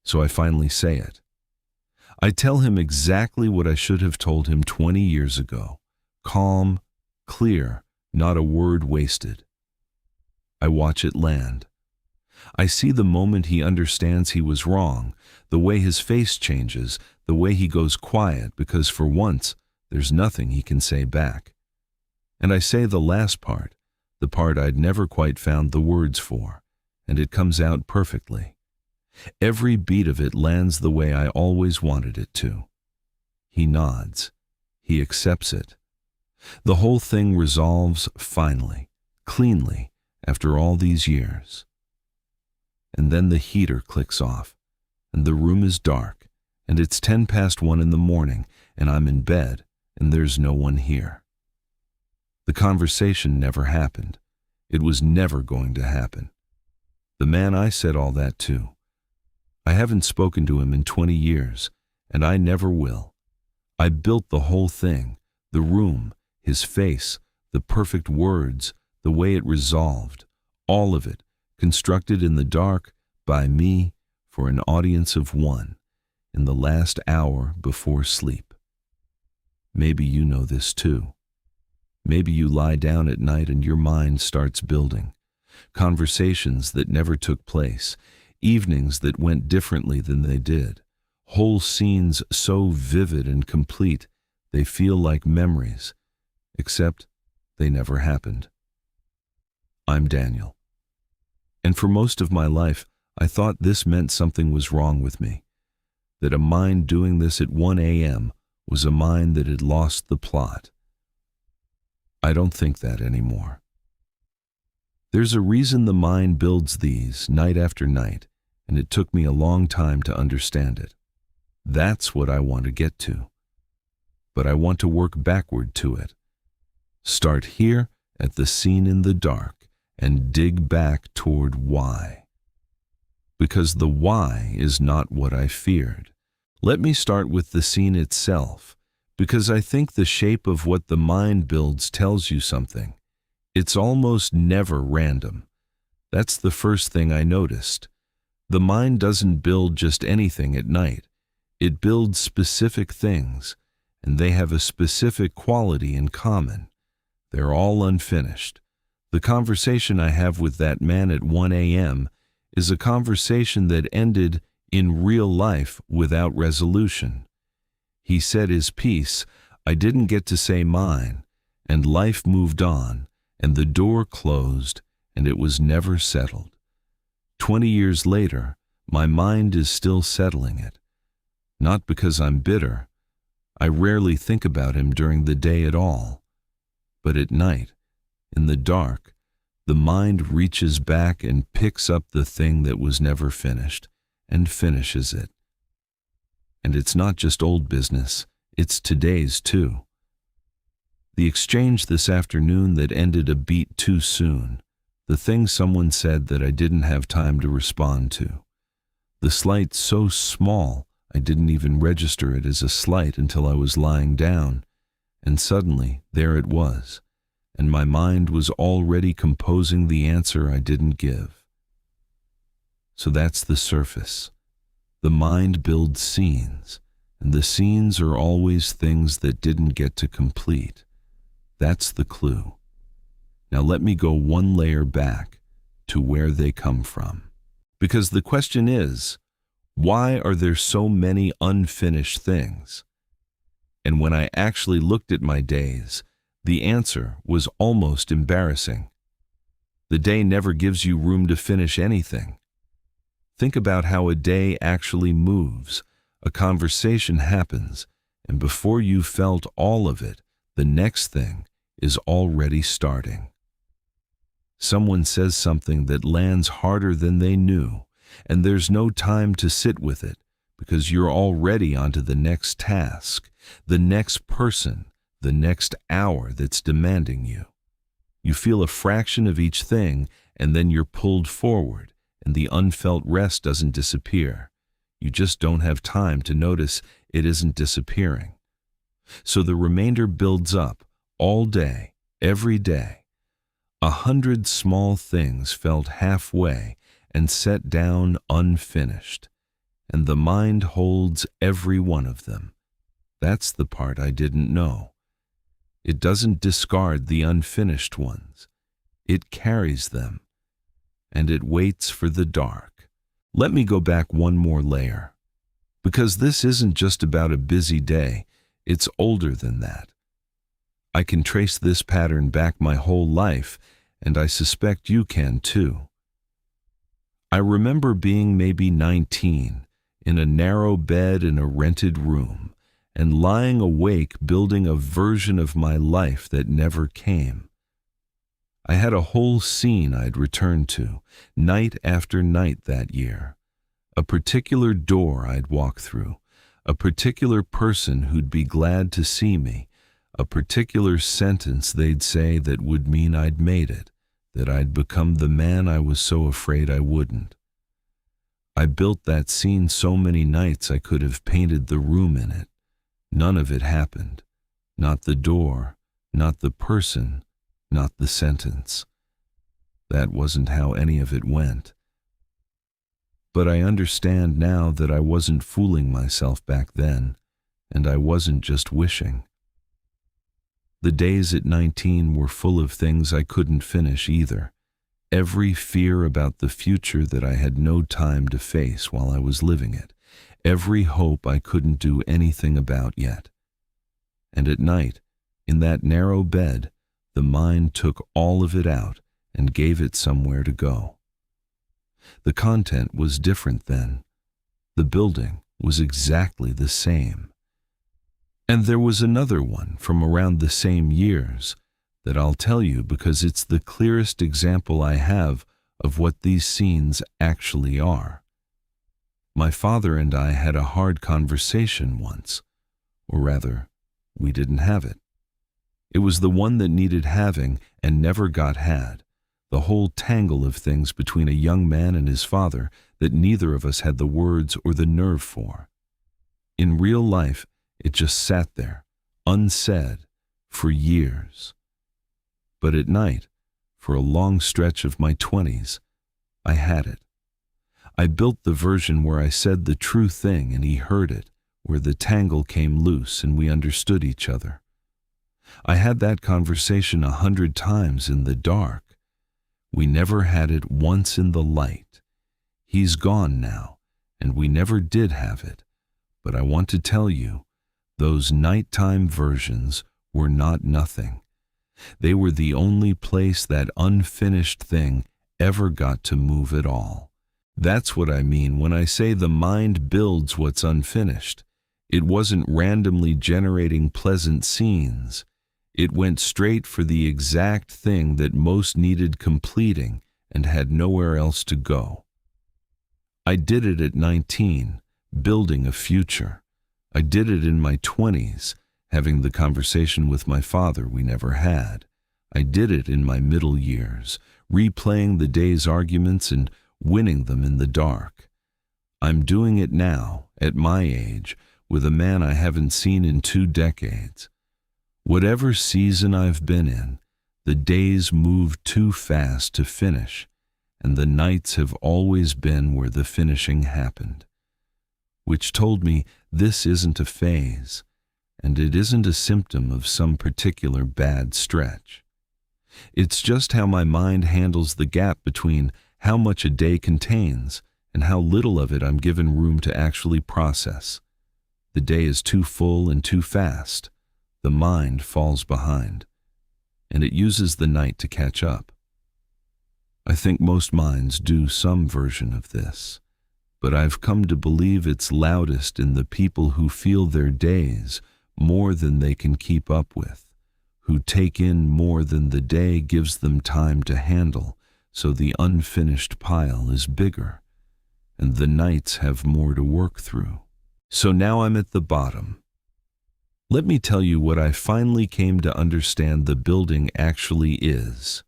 So I finally say it. I tell him exactly what I should have told him 20 years ago. Calm, clear, not a word wasted. I watch it land. I see the moment he understands he was wrong, the way his face changes, the way he goes quiet because for once there's nothing he can say back. And I say the last part, the part I'd never quite found the words for, and it comes out perfectly. Every beat of it lands the way I always wanted it to. He nods. He accepts it. The whole thing resolves finally, cleanly, after all these years. And then the heater clicks off, and the room is dark, and it's 1:10 in the morning, and I'm in bed, and there's no one here. The conversation never happened. It was never going to happen. The man I said all that to, I haven't spoken to him in 20 years, and I never will. I built the whole thing, the room, his face, the perfect words, the way it resolved, all of it, constructed in the dark, by me, for an audience of one, in the last hour before sleep. Maybe you know this too. Maybe you lie down at night and your mind starts building. Conversations that never took place, evenings that went differently than they did, whole scenes so vivid and complete they feel like memories, except they never happened. I'm Daniel. And for most of my life, I thought this meant something was wrong with me, that a mind doing this at 1 a.m. was a mind that had lost the plot. I don't think that anymore. There's a reason the mind builds these night after night, and it took me a long time to understand it. That's what I want to get to. But I want to work backward to it. Start here at the scene in the dark and dig back toward why. Because the why is not what I feared. Let me start with the scene itself, because I think the shape of what the mind builds tells you something. It's almost never random. That's the first thing I noticed. The mind doesn't build just anything at night. It builds specific things, and they have a specific quality in common. They're all unfinished. The conversation I have with that man at 1 a.m. is a conversation that ended in real life without resolution. He said his piece, I didn't get to say mine, and life moved on, and the door closed, and it was never settled. 20 years later, my mind is still settling it. Not because I'm bitter. I rarely think about him during the day at all. But at night, in the dark, the mind reaches back and picks up the thing that was never finished, and finishes it. And it's not just old business, it's today's too. The exchange this afternoon that ended a beat too soon, the thing someone said that I didn't have time to respond to, the slight so small I didn't even register it as a slight until I was lying down, and suddenly there it was, and my mind was already composing the answer I didn't give. So that's the surface. The mind builds scenes, and the scenes are always things that didn't get to complete. That's the clue. Now let me go one layer back to where they come from. Because the question is, why are there so many unfinished things? And when I actually looked at my days, the answer was almost embarrassing. The day never gives you room to finish anything. Think about how a day actually moves. A conversation happens, and before you felt all of it, the next thing is already starting. Someone says something that lands harder than they knew, and there's no time to sit with it because you're already onto the next task, the next person, the next hour that's demanding you. You feel a fraction of each thing, and then you're pulled forward, and the unfelt rest doesn't disappear. You just don't have time to notice it isn't disappearing. So the remainder builds up all day, every day. 100 small things felt halfway and set down unfinished. and the mind holds every one of them. That's the part I didn't know. It doesn't discard the unfinished ones. It carries them, and it waits for the dark. Let me go back one more layer, because this isn't just about a busy day, it's older than that. I can trace this pattern back my whole life, and I suspect you can too. I remember being maybe 19, in a narrow bed in a rented room, and lying awake building a version of my life that never came. I had a whole scene I'd return to, night after night that year. A particular door I'd walk through, a particular person who'd be glad to see me, a particular sentence they'd say that would mean I'd made it, that I'd become the man I was so afraid I wouldn't. I built that scene so many nights I could have painted the room in it. None of it happened. Not the door, not the person, not the sentence. That wasn't how any of it went. But I understand now that I wasn't fooling myself back then, and I wasn't just wishing. The days at 19 were full of things I couldn't finish either. Every fear about the future that I had no time to face while I was living it. Every hope I couldn't do anything about yet. And at night, in that narrow bed, the mind took all of it out and gave it somewhere to go. The content was different then. The building was exactly the same. And there was another one from around the same years that I'll tell you because it's the clearest example I have of what these scenes actually are. My father and I had a hard conversation once, or rather, we didn't have it. It was the one that needed having and never got had, the whole tangle of things between a young man and his father that neither of us had the words or the nerve for. In real life, it just sat there, unsaid, for years. But at night, for a long stretch of my 20s, I had it. I built the version where I said the true thing and he heard it, where the tangle came loose and we understood each other. I had that conversation 100 times in the dark. We never had it once in the light. He's gone now, and we never did have it. But I want to tell you, those nighttime versions were not nothing. They were the only place that unfinished thing ever got to move at all. That's what I mean when I say the mind builds what's unfinished. It wasn't randomly generating pleasant scenes. It went straight for the exact thing that most needed completing and had nowhere else to go. I did it at 19, building a future. I did it in my 20s, having the conversation with my father we never had. I did it in my middle years, replaying the day's arguments and winning them in the dark. I'm doing it now, at my age, with a man I haven't seen in 2 decades. Whatever season I've been in, the days move too fast to finish, and the nights have always been where the finishing happened. Which told me this isn't a phase, and it isn't a symptom of some particular bad stretch. It's just how my mind handles the gap between how much a day contains and how little of it I'm given room to actually process. The day is too full and too fast. The mind falls behind, and it uses the night to catch up. I think most minds do some version of this, but I've come to believe it's loudest in the people who feel their days more than they can keep up with, who take in more than the day gives them time to handle, so the unfinished pile is bigger, and the nights have more to work through. So now I'm at the bottom. Let me tell you what I finally came to understand the building actually is.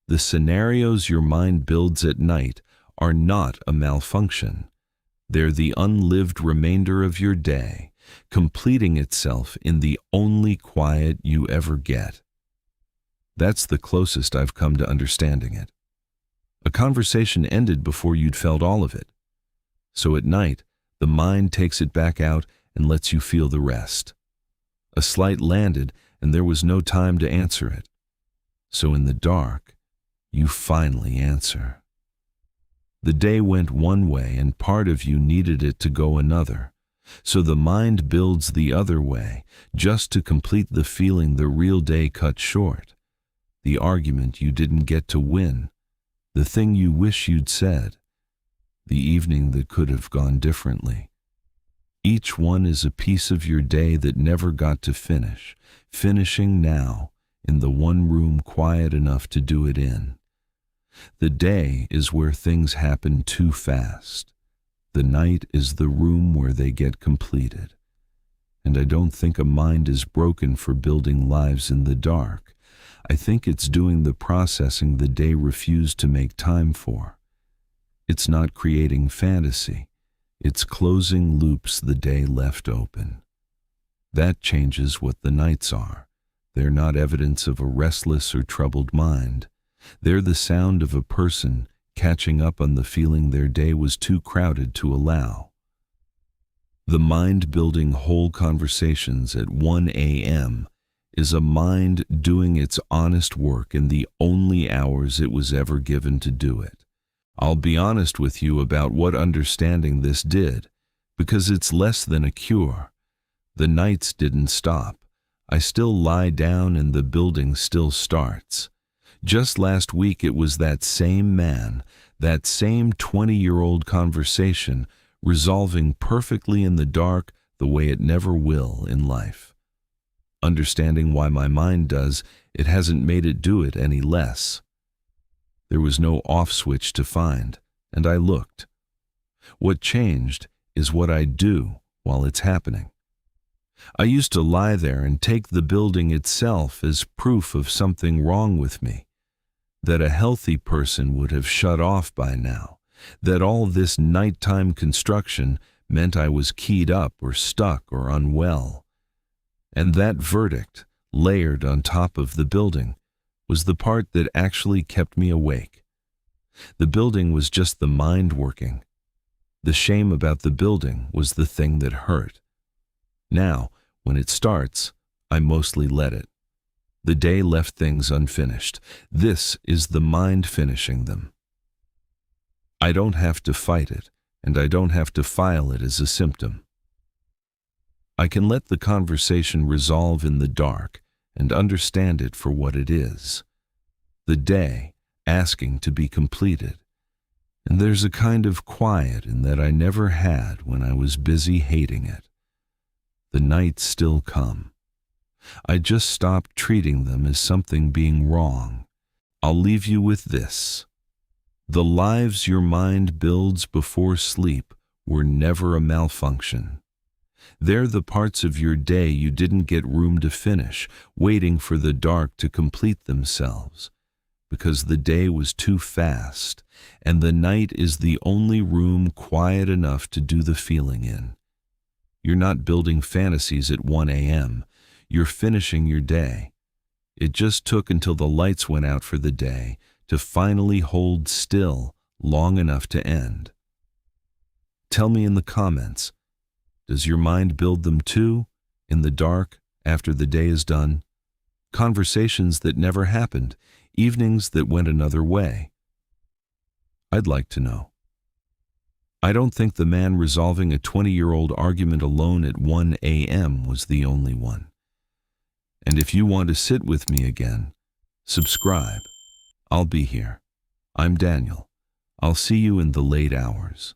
The scenarios your mind builds at night are not a malfunction. They're the unlived remainder of your day, completing itself in the only quiet you ever get. That's the closest I've come to understanding it. A conversation ended before you'd felt all of it. So at night, The mind takes it back out and lets you feel the rest. A slight landed, and there was no time to answer it. So in the dark, you finally answer. The day went one way, and part of you needed it to go another. So the mind builds the other way, just to complete the feeling the real day cut short. The argument you didn't get to win. The thing you wish you'd said. The evening that could have gone differently. Each one is a piece of your day that never got to finish, finishing now in the one room quiet enough to do it in. The day is where things happen too fast. The night is the room where they get completed. And I don't think a mind is broken for building lives in the dark. I think it's doing the processing the day refused to make time for. It's not creating fantasy. It's closing loops the day left open. That changes what the nights are. They're not evidence of a restless or troubled mind. They're the sound of a person catching up on the feeling their day was too crowded to allow. The mind building whole conversations at 1 a.m. is a mind doing its honest work in the only hours it was ever given to do it. I'll be honest with you about what understanding this did, because it's less than a cure. The nights didn't stop. I still lie down and the building still starts. Just last week it was that same man, that same 20-year-old conversation, resolving perfectly in the dark the way it never will in life. Understanding why my mind does, it hasn't made it do it any less. There was no off switch to find, and I looked. What changed is what I do while it's happening. I used to lie there and take the building itself as proof of something wrong with me, that a healthy person would have shut off by now, that all this nighttime construction meant I was keyed up or stuck or unwell. And that verdict, layered on top of the building, was the part that actually kept me awake. The building was just the mind working. The shame about the building was the thing that hurt. Now, when it starts, I mostly let it. The day left things unfinished. This is the mind finishing them. I don't have to fight it, and I don't have to file it as a symptom. I can let the conversation resolve in the dark and understand it for what it is. The day asking to be completed. And there's a kind of quiet in that I never had when I was busy hating it. The nights still come. I just stopped treating them as something being wrong. I'll leave you with this. The lives your mind builds before sleep were never a malfunction. They're the parts of your day you didn't get room to finish, waiting for the dark to complete themselves, because the day was too fast, and the night is the only room quiet enough to do the feeling in. You're not building fantasies at 1 a.m. You're finishing your day. It just took until the lights went out for the day to finally hold still long enough to end. Tell me in the comments, does your mind build them too, in the dark, after the day is done? Conversations that never happened, evenings that went another way. I'd like to know. I don't think the man resolving a 20-year-old argument alone at 1 a.m. was the only one. And if you want to sit with me again, subscribe. I'll be here. I'm Daniel. I'll see you in the late hours.